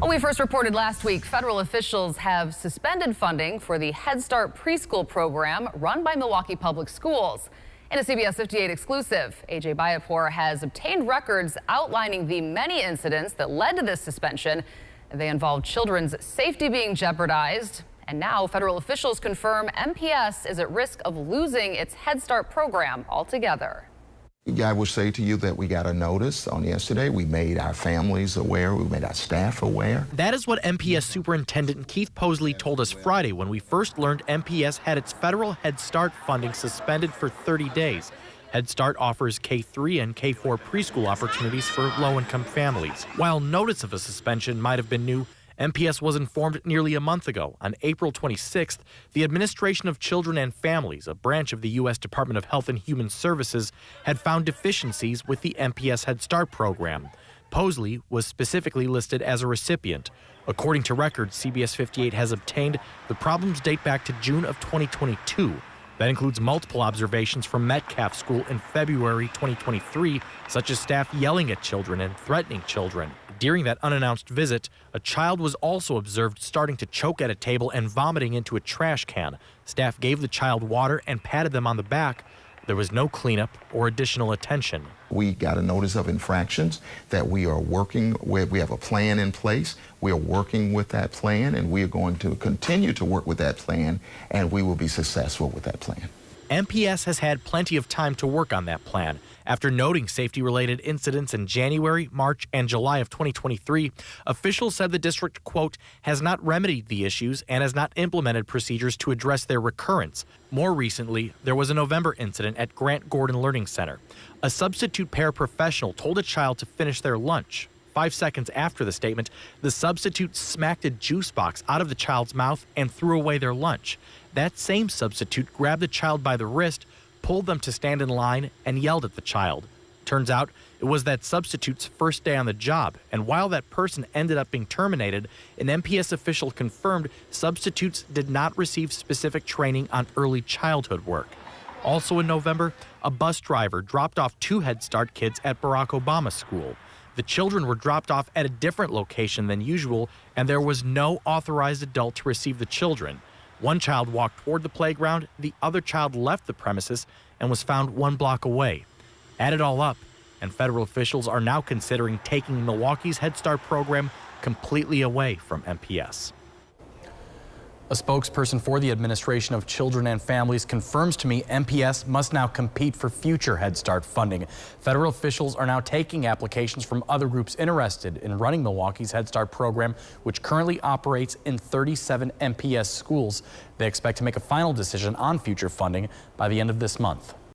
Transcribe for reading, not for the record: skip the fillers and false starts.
Well, we first reported last week federal officials have suspended funding for the Head Start preschool program run by Milwaukee Public Schools. In a CBS 58 exclusive, AJ Bayapur has obtained records outlining the many incidents that led to this suspension. They involved children's safety being jeopardized. And now federal officials confirm MPS is at risk of losing its Head Start program altogether. I would say to you that we got a notice on yesterday. We made our families aware. We made our staff aware. That is what MPS Superintendent Keith Posley told us Friday when we first learned MPS had its federal Head Start funding suspended for 30 days. Head Start offers K-3 and K-4 preschool opportunities for low-income families. While notice of a suspension might have been new, MPS was informed nearly a month ago. On April 26th, the Administration of Children and Families, a branch of the U.S. Department of Health and Human Services, had found deficiencies with the MPS Head Start program. Posley was specifically listed as a recipient. According to records CBS 58 has obtained, the problems date back to June of 2022. That includes multiple observations from Metcalf School in February 2023, such as staff yelling at children and threatening children. During that unannounced visit, a child was also observed starting to choke at a table and vomiting into a trash can. Staff gave the child water and patted them on the back. There was no cleanup or additional attention. We got a notice of infractions that we are working with. We have a plan in place. We are working with that plan, and we are going to continue to work with that plan, and we will be successful with that plan. MPS has had plenty of time to work on that plan. After noting safety-related incidents in January, March, and July of 2023, officials said the district, quote, has not remedied the issues and has not implemented procedures to address their recurrence. More recently, there was a November incident at Grant Gordon Learning Center. A substitute paraprofessional told a child to finish their lunch. 5 seconds after the statement, the substitute smacked a juice box out of the child's mouth and threw away their lunch. That same substitute grabbed the child by the wrist, pulled them to stand in line, and yelled at the child. Turns out it was that substitute's first day on the job, and while that person ended up being terminated, an MPS official confirmed substitutes did not receive specific training on early childhood work. Also in November, a bus driver dropped off 2 Head Start kids at Barack Obama School. The children were dropped off at a different location than usual, and there was no authorized adult to receive the children. One child walked toward the playground, the other child left the premises and was found 1 block away. Add it all up, and federal officials are now considering taking Milwaukee's Head Start program completely away from MPS. A spokesperson for the Administration of Children and Families confirms to me MPS must now compete for future Head Start funding. Federal officials are now taking applications from other groups interested in running Milwaukee's Head Start program, which currently operates in 37 MPS schools. They expect to make a final decision on future funding by the end of this month.